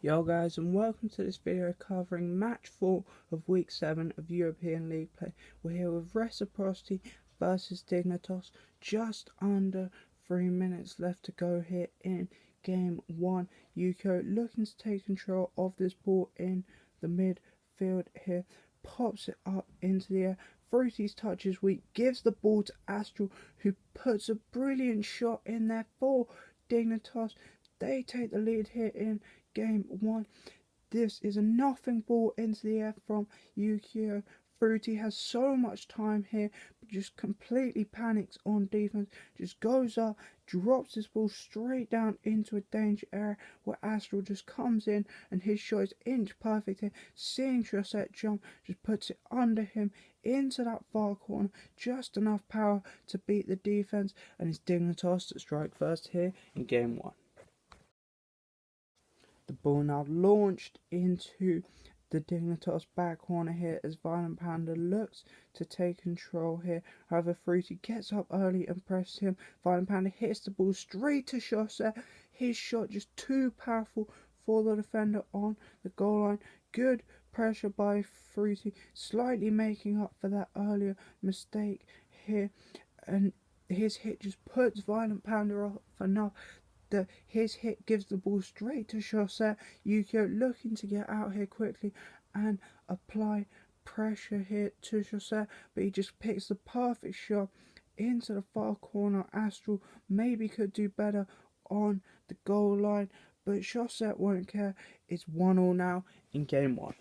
Yo guys, and welcome to this video covering match 4 of week 7 of European League play. We're here with Reciprocity versus Dignitas. Just under 3 minutes left to go here in game 1. Yuko looking to take control of this ball in the midfield here. Pops it up into the air. Fruity's touch is weak. Gives the ball to Astral, who puts a brilliant shot in there for Dignitas. They take the lead here in game 1. This is a nothing ball into the air from Yukio. Fruity has so much time here, but just completely panics on defense. Just goes up, drops this ball straight down into a danger area where Astral just comes in and his shot is inch perfect here. Seeing Chaussette jump, just puts it under him into that far corner. Just enough power to beat the defense, and it's Dignitas that strike first here in game 1. The ball now launched into the Dignitas back corner here as Violent Panda looks to take control here. However, Fruity gets up early and presses him. Violent Panda hits the ball straight to Chaussette. His shot just too powerful for the defender on the goal line. Good pressure by Fruity, slightly making up for that earlier mistake here. And his hit just puts Violent Panda off enough. His hit gives the ball straight to Chaussette. Yukio looking to get out here quickly and apply pressure here to Chaussette, but he just picks the perfect shot into the far corner. Astral maybe could do better on the goal line, but Chaussette won't care. It's 1-1 now in game 1.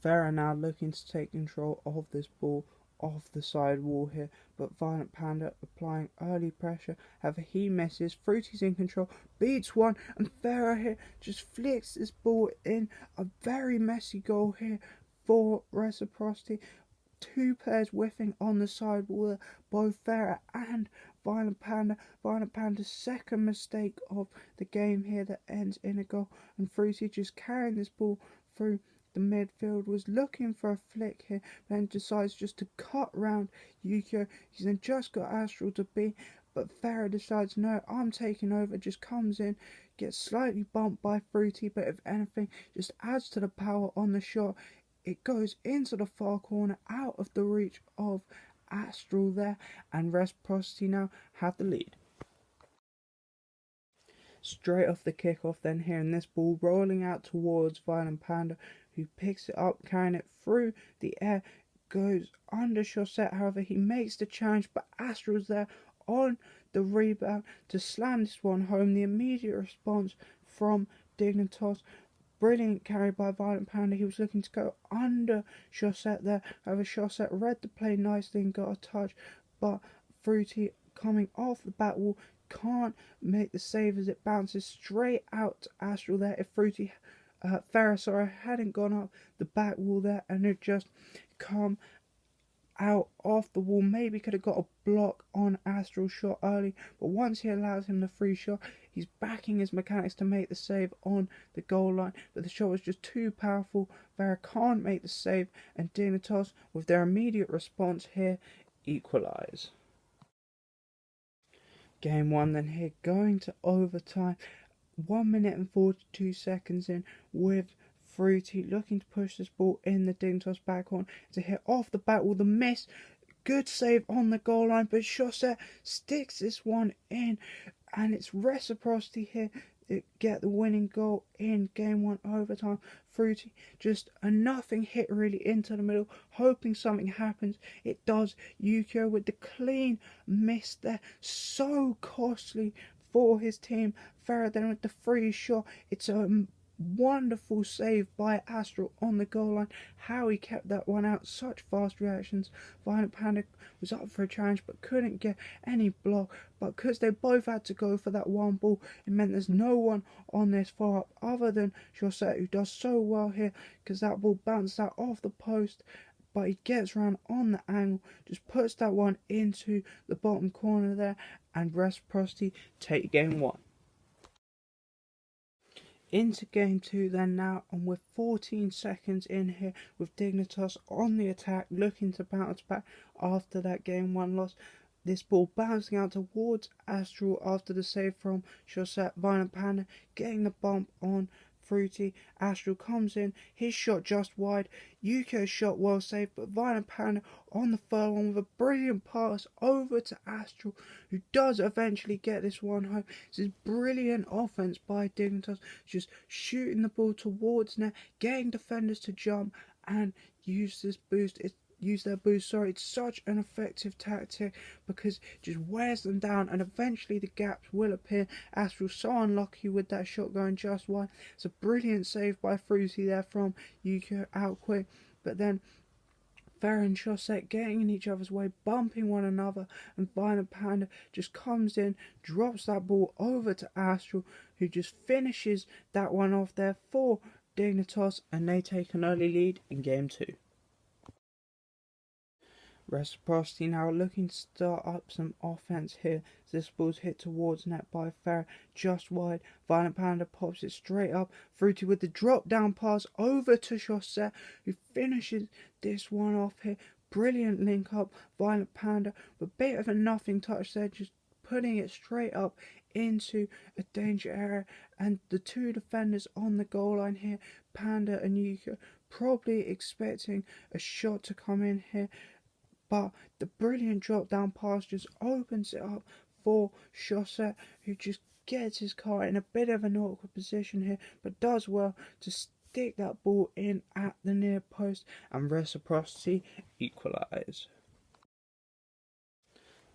Farah now looking to take control of this ball off the side wall here, but Violent Panda applying early pressure. However, he misses. Fruity's in control, beats one, and Farah here just flicks this ball in. A very messy goal here for Reciprocity. Two players whiffing on the side wall, both Farah and Violent Panda. Violent Panda's second mistake of the game here that ends in a goal, and Fruity just carrying this ball through the midfield. Was looking for a flick here, then decides just to cut round Yukio. He's then just got Astral to beat, but Farah decides, no, I'm taking over. Just comes in, gets slightly bumped by Fruity, but if anything, just adds to the power on the shot. It goes into the far corner, out of the reach of Astral there, and Reciprocity now have the lead. Straight off the kickoff then, hearing this ball rolling out towards Violent Panda, who picks it up, carrying it through the air, goes under Chaussette. However, he makes the challenge, but Astral's there on the rebound to slam this one home. The immediate response from Dignitas. Brilliant carry by Violent Panda. He was looking to go under Chaussette there. However, Chaussette read the play nicely and got a touch, but Fruity coming off the back wall can't make the save as it bounces straight out to Astral there. If Fruity Farah hadn't gone up the back wall there and had just come out off the wall, maybe could have got a block on Astral's shot early, but once he allows him the free shot, he's backing his mechanics to make the save on the goal line, but the shot was just too powerful. Farah can't make the save, and Dignitas, with their immediate response here, equalise. Game 1 then here, going to overtime. 1 minute and 42 seconds in, with Fruity looking to push this ball in the Dignitas back corner to hit off the back wall. The miss, good save on the goal line, but Chaussette sticks this one in, and it's Reciprocity here that get the winning goal in game 1 overtime. Fruity just a nothing hit really into the middle, hoping something happens. It does. Yukio with the clean miss there, so costly for his team. Farah then with the free shot. It's a wonderful save by Astral on the goal line. How he kept that one out, such fast reactions. Violent Panda was up for a challenge but couldn't get any block, but because they both had to go for that one ball, it meant there's no one on this far up other than Chaussette, who does so well here because that ball bounced out off the post, but he gets round on the angle, just puts that one into the bottom corner there, and Reciprocity take game 1. Into game 2 then now, and with 14 seconds in here, with Dignitas on the attack, looking to bounce back after that game 1 loss. this ball bouncing out towards Astral after the save from Chaussette. Violent Panda getting the bump on Fruity. Astral comes in, his shot just wide. Yukio's shot well saved, but Violent Panda on the furlong with a brilliant pass over to Astral, who does eventually get this one home. This is brilliant offense by Dignitas, just shooting the ball towards net, getting defenders to jump and use their boost. It's such an effective tactic because it just wears them down and eventually the gaps will appear. Astral so unlucky with that shot going just wide. It's a brilliant save by Fruity there from Yukio out quick, but then Farah and Chaussette getting in each other's way, bumping one another, and Violent Panda just comes in, drops that ball over to Astral, who just finishes that one off there for Dignitas, and they take an early lead in game 2. Reciprocity now looking to start up some offense here. This ball's hit towards net by Farah, just wide. Violent Panda pops it straight up. Fruity with the drop down pass over to Chaussette, who finishes this one off here. Brilliant link up. Violent Panda with a bit of a nothing touch there, just putting it straight up into a danger area. And the two defenders on the goal line here, Panda and Yukio, probably expecting a shot to come in here. But the brilliant drop down pass just opens it up for Chaussette, who just gets his car in a bit of an awkward position here, but does well to stick that ball in at the near post, and Reciprocity equalise.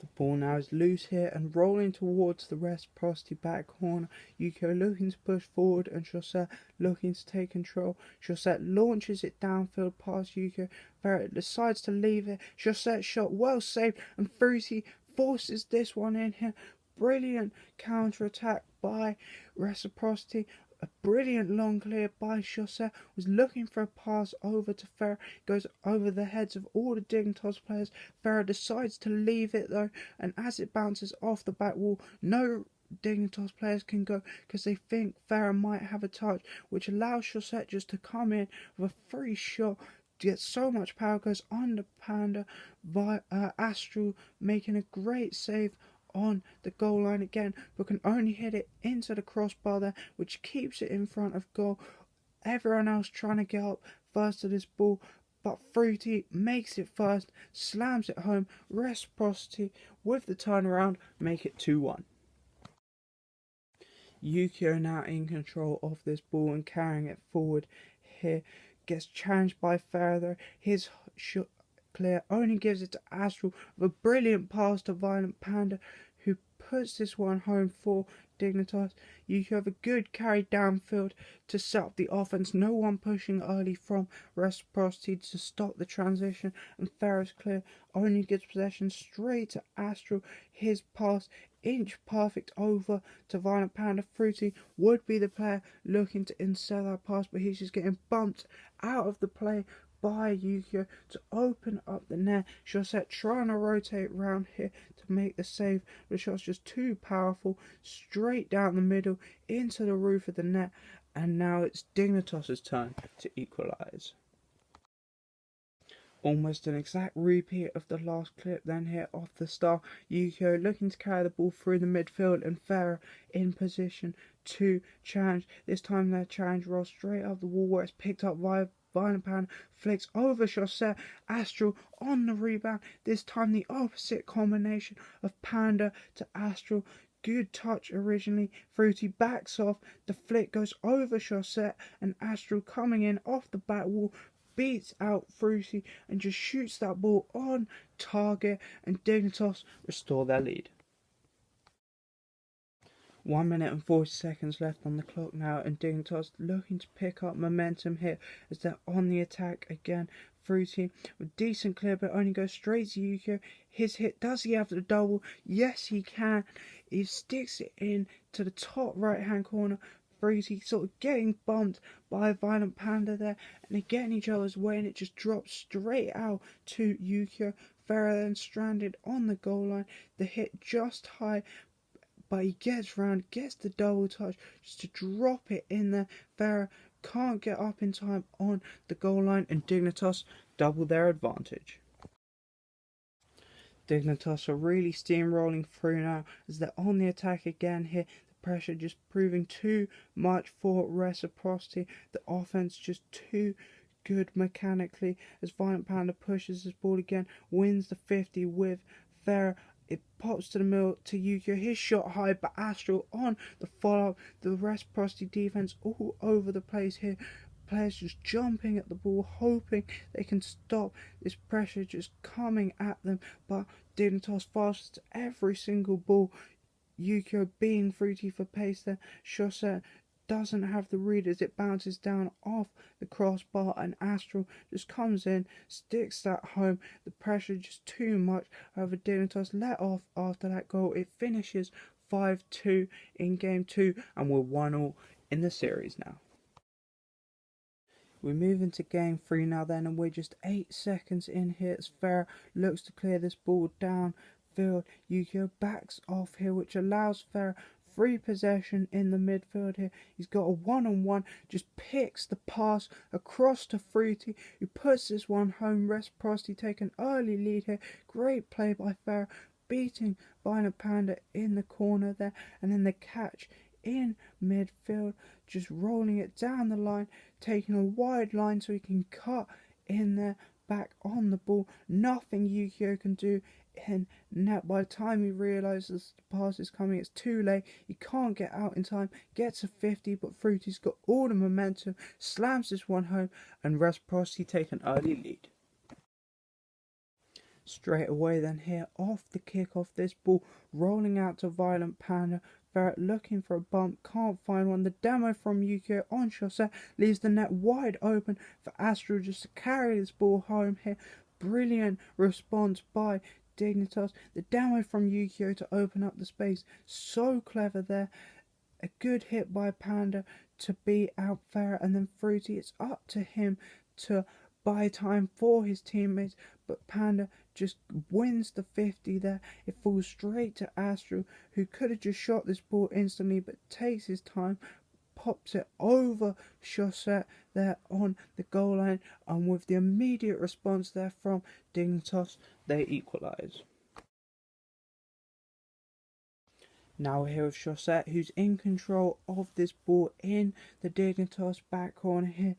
The ball now is loose here and rolling towards the Reciprocity back corner. Yukio looking to push forward and Chaussette looking to take control. Chaussette launches it downfield past Yukio. Barrett decides to leave it. Chaussette's shot well saved and Fruity forces this one in here. Brilliant counter attack by Reciprocity. A brilliant long clear by Chaussette, was looking for a pass over to Farah. Goes over the heads of all the Dignitas players. Farah decides to leave it though, and as it bounces off the back wall, no Dignitas players can go because they think Farah might have a touch, which allows Chaussette just to come in with a free shot. Gets so much power, goes under Panda by Astral, making a great save on the goal line again, but can only hit it into the crossbar there, which keeps it in front of goal. Everyone else trying to get up first to this ball, but Fruity makes it first, slams it home. Reciprocity with the turnaround make it 2-1. Yukio now in control of this ball and carrying it forward here. Gets challenged by Farah. His shot clear only gives it to Astral with a brilliant pass to Violent Panda, who puts this one home for Dignitas. You have a good carry downfield to set up the offense. No one pushing early from Reciprocity to stop the transition, and Farah's clear only gets possession straight to Astral. His pass inch perfect over to Violent Panda. Fruity would be the player looking to intercept that pass, but he's just getting bumped out of the play by Yukio to open up the net. Chaussette trying to rotate round here to make the save, but the shot's just too powerful, straight down the middle into the roof of the net, and now it's Dignitas' turn to equalise. Almost an exact repeat of the last clip then here off the start. Yukio looking to carry the ball through the midfield and Farah in position to challenge. This time their challenge rolls straight up the wall where it's picked up by Violent Panda, flicks over Chaussette. Astral on the rebound. This time the opposite combination of Panda to Astral. Good touch originally. Fruity backs off. The flick goes over Chaussette and Astral coming in off the back wall beats out Fruity and just shoots that ball on target, and Dignitas restore their lead. 1 minute and 40 seconds left on the clock now, and Dignitas looking to pick up momentum here as they're on the attack again. Fruity with decent clear, but only goes straight to Yukio. His hit, does he have the double? Yes, he can. He sticks it in to the top right hand corner. Fruity sort of getting bumped by a Violent Panda there, and they get in each other's way, and it just drops straight out to Yukio. Farah then stranded on the goal line. The hit just high, but he gets round, gets the double touch just to drop it in there. Farah can't get up in time on the goal line, and Dignitas double their advantage. Dignitas are really steamrolling through now as they're on the attack again here. The pressure just proving too much for Reciprocity. The offense just too good mechanically as Violent Panda pushes his ball again, wins the 50 with Farah. It pops to the middle to Yukio. His shot high, but Astral on the follow-up. The Reciprocity defense all over the place here. Players just jumping at the ball, hoping they can stop this pressure just coming at them. But Dignitas fastest every single ball. Yukio being fruity for pace there. Chaussette doesn't have the read as it bounces down off the crossbar, and Astral just comes in, sticks that home. The pressure just too much. However, Dignitas let off after that goal. It finishes 5-2 in game 2, and we're 1-1 in the series now. We move into game 3 now then, and we're just 8 seconds in here as Farah looks to clear this ball downfield. Yukio backs off here, which allows Farah free possession in the midfield here. He's got a one-on-one, just picks the pass across to Fruity, who puts this one home. Reciprocity take an early lead here. Great play by Farah, beating Violent Panda in the corner there, and then the catch in midfield, just rolling it down the line, taking a wide line so he can cut in there, back on the ball. Nothing Yukio can do in net. By the time he realises the pass is coming, it's too late. He can't get out in time, gets a 50, but Fruity's got all the momentum, slams this one home, and Reciprocity take an early lead. Straight away then here, off the kick-off, this ball rolling out to Violent Panda. Ferret looking for a bump, can't find one. The demo from Yukio on Chaussette leaves the net wide open for Astro just to carry this ball home here. Brilliant response by Dignitas. The demo from Yukio to open up the space. So clever there. A good hit by Panda to beat out Ferret, and then Fruity, it's up to him to buy time for his teammates, but Panda just wins the 50 there. It falls straight to Astro, who could have just shot this ball instantly, but takes his time, pops it over Chaussette there on the goal line, and with the immediate response there from Dignitas, they equalise. Now we're here with Chaussette, who's in control of this ball in the Dignitas back corner here.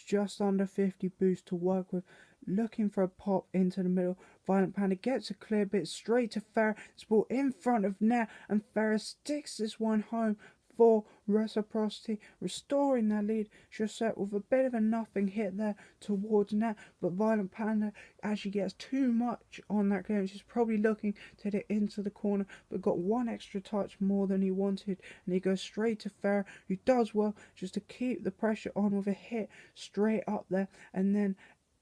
Just under 50 boost to work with, looking for a pop into the middle. Violent Panda gets a clear bit straight to Farah. This ball in front of net, and Farah sticks this one home for Reciprocity, restoring their lead. Chaussette with a bit of a nothing hit there towards net, but Violent Panda actually gets too much on that clearance. He's probably looking to hit it into the corner, but got one extra touch more than he wanted, and he goes straight to Farah, who does well just to keep the pressure on with a hit straight up there, and then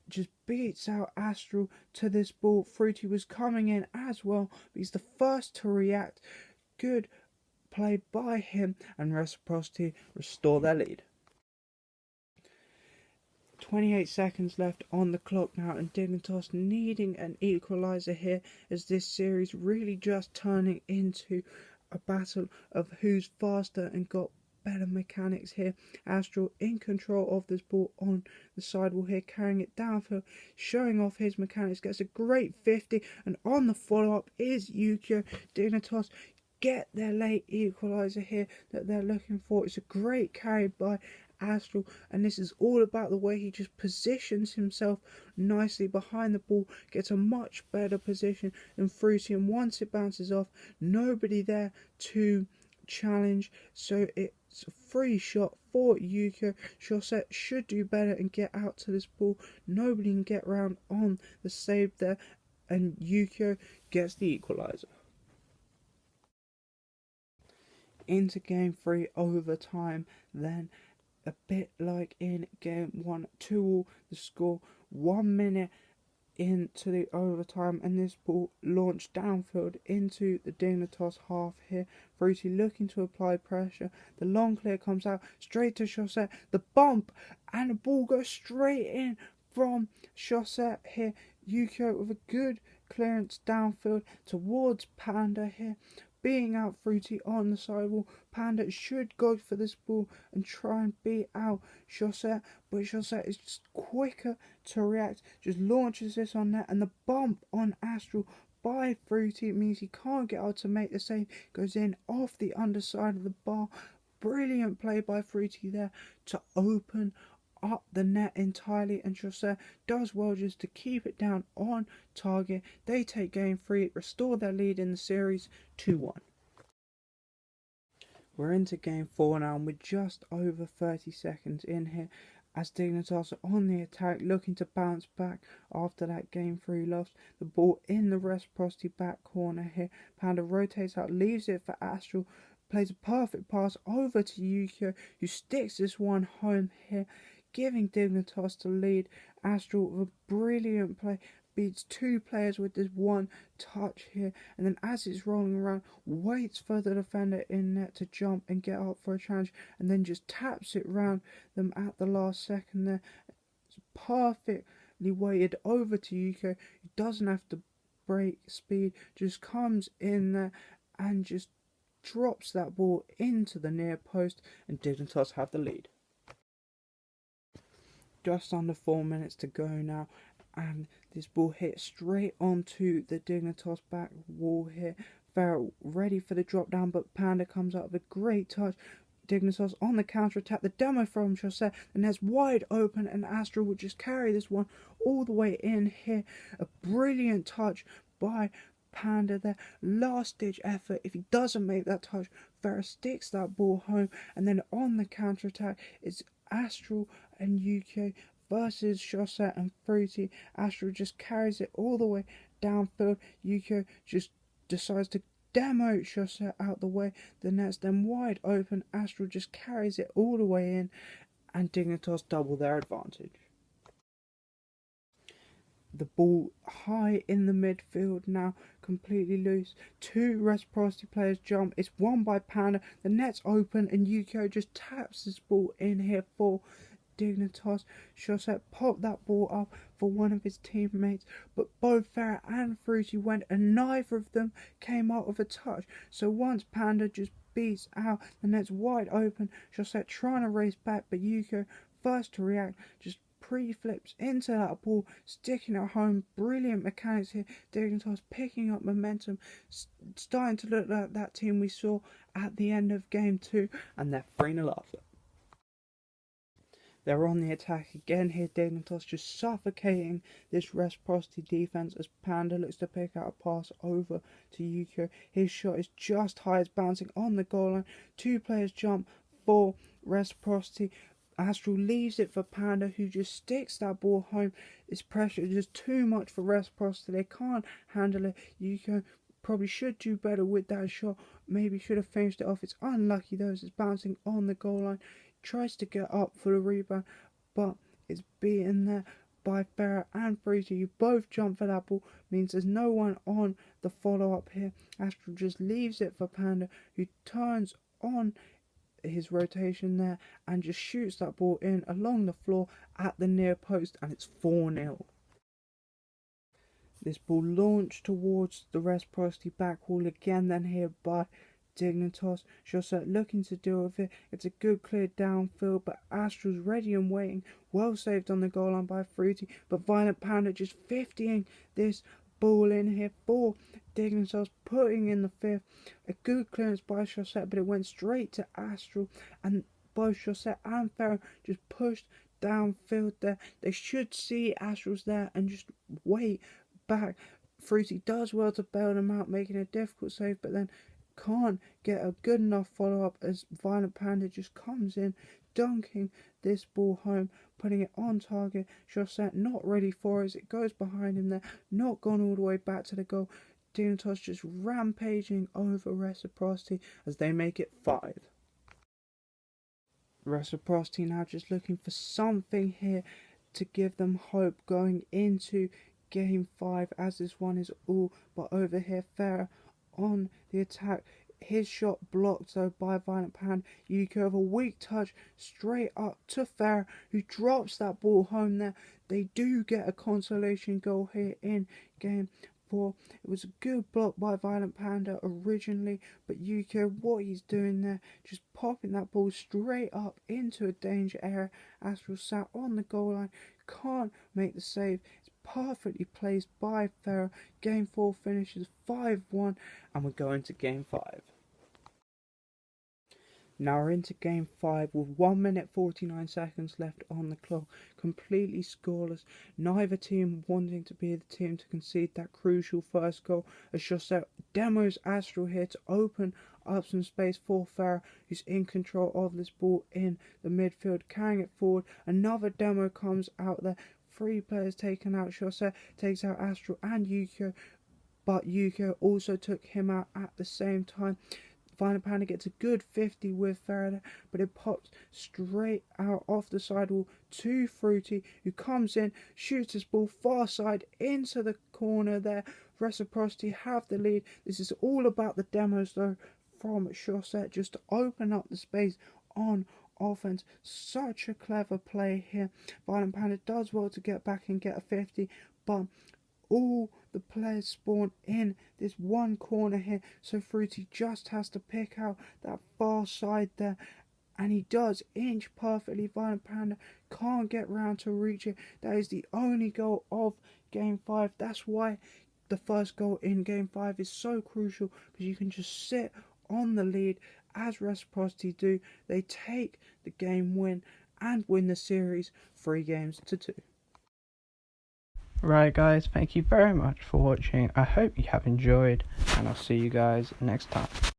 just beats out Astral to this ball. Fruity was coming in as well, but he's the first to react. Good play by him, and Reciprocity restore their lead. 28 seconds left on the clock now, and Dignitas needing an equaliser here, as this series really just turning into a battle of who's faster and got better mechanics here. Astral in control of this ball on the sidewall here, carrying it downfield, showing off his mechanics, gets a great 50, and on the follow-up is Yukio. Dignitas get their late equaliser here that they're looking for. It's a great carry by Astral, and this is all about the way he just positions himself nicely behind the ball, gets a much better position than Fruity, and once it bounces off, nobody there to challenge, so it's a free shot for Yukio. Chaussette should do better and get out to this ball. Nobody can get round on the save there, and Yukio gets the equaliser. Into game 3 overtime then, a bit like in game 1, 2-2 the score, 1 minute into the overtime, and this ball launched downfield into the Dignitas half here. Fruity looking to apply pressure, the long clear comes out straight to Chaussette, the bump, and the ball goes straight in from Chaussette here. Yukio with a good clearance downfield towards Panda here, beating out Fruity on the sidewall. Panda should go for this ball and try and beat out Chaussette, but Chaussette is just quicker to react, just launches this on net, and the bump on Astral by Fruity. It means he can't get out to make the save. Goes in off the underside of the bar. Brilliant play by Fruity there to open up the net entirely, and Chaucer does well just to keep it down on target. They take game 3, restore their lead in the series 2-1. We're into game 4 now, and we're just over 30 seconds in here as Dignitas are on the attack, looking to bounce back after that game 3 loss. The ball in the Reciprocity back corner here. Panda rotates out, leaves it for Astral, plays a perfect pass over to Yukio, who sticks this one home here, giving Dignitas the lead. Astral with a brilliant play beats 2 players with this one touch here, and then as it's rolling around, waits for the defender in net to jump and get up for a challenge, and then just taps it round them at the last second there. It's perfectly weighted over to Yuko, who doesn't have to break speed, just comes in there and just drops that ball into the near post, and Dignitas have the lead. Just under 4 minutes to go now, and this ball hits straight onto the Dignitas back wall here. Farrell ready for the drop down, but Panda comes out with a great touch. Dignitas on the counter attack. The demo from Chaucer, and that's wide open, and Astral will just carry this one all the way in here. A brilliant touch by Panda there. Last ditch effort. If he doesn't make that touch, Farrell sticks that ball home, and then on the counter attack, it's Astral and Yukio versus Chaucer and Fruity. Astral just carries it all the way downfield. Yukio just decides to demo Chaucer out the way. The net's then wide open. Astral just carries it all the way in, and Dignitas double their advantage. The ball high in the midfield now, completely loose. 2 Reciprocity players jump. It's won by Panda. The net's open, and Yukio just taps this ball in here for Dignitas. Chaucer popped that ball up for one of his teammates, but both Farrah and Fruity went, and neither of them came out with a touch. So once Panda just beats out, the net's wide open. Chaucer trying to race back, but Yukio, first to react, just pre-flips into that ball, sticking it home. Brilliant mechanics here. Dignitas picking up momentum, starting to look like that team we saw at the end of game 2, and they're 3-0 after. They're on the attack again here. Dignitas just suffocating this Reciprocity defense as Panda looks to pick out a pass over to Yukio. His shot is just high, it's bouncing on the goal line. 2 players jump for Reciprocity. Astral leaves it for Panda, who just sticks that ball home. This pressure is just too much for Reciprocity. They can't handle it. Yukio probably should do better with that shot. Maybe should have finished it off. It's unlucky though, as it's bouncing on the goal line. Tries to get up for the rebound, but it's beaten there by Farrah and Fruity, who both jump for that ball. Means there's no one on the follow-up here. Astral just leaves it for Panda, who turns on his rotation there and just shoots that ball in along the floor at the near post, and it's 4-0. This ball launched towards the Reciprocity back wall again, then here by Dignitas. Chaucer looking to deal with it. It's a good clear downfield, but Astral's ready and waiting. Well saved on the goal line by Fruity, but Violent Panda just 50ing this ball in here for Dignitas, putting in the 5th. A good clearance by Chaucer, but it went straight to Astral, and both Chaucer and Farrah just pushed downfield there. They should see Astral's there and just wait back. Fruity does well to bail them out, making a difficult save, but then can't get a good enough follow-up as Violent Panda just comes in, dunking this ball home, putting it on target. Chaucer not ready for it as it goes behind him there, not gone all the way back to the goal. Dignitas just rampaging over Reciprocity as they make it 5. Reciprocity now just looking for something here to give them hope going into game 5, as this one is all but over here. Farrah on the attack, his shot blocked though by Violent Panda. Yukio with a weak touch straight up to Farrah, who drops that ball home there. They do get a consolation goal here in game 4. It was a good block by Violent Panda originally, but Yukio, what he's doing there, just popping that ball straight up into a danger area. Astral sat on the goal line, can't make the save. It's perfectly placed by Ferrer. Game 4 finishes 5-1, and we're going to Game 5. Now we're into Game 5 with 1 minute 49 seconds left on the clock, completely scoreless. Neither team wanting to be the team to concede that crucial first goal, as José demos Astral here to open up some space for Ferrer, who's in control of this ball in the midfield, carrying it forward. Another demo comes out there. 3 players taken out. José takes out Astral and Yukio, but Yukio also took him out at the same time. Violent Panda gets a good 50 with Faraday, but it pops straight out off the sidewall to Fruity, who comes in, shoots his ball far side into the corner there. Reciprocity have the lead. This is all about the demos though from Chaussette, just to open up the space on offense. Such a clever play here. Violent Panda does well to get back and get a 50, but all the players spawn in this one corner here, so Fruity just has to pick out that far side there, and he does inch perfectly. Violent Panda can't get round to reach it. That is the only goal of Game 5. That's why the first goal in Game 5 is so crucial, because you can just sit on the lead as Reciprocity do. They take the game win and win the series 3-2. Right guys, thank you very much for watching. I hope you have enjoyed, and I'll see you guys next time.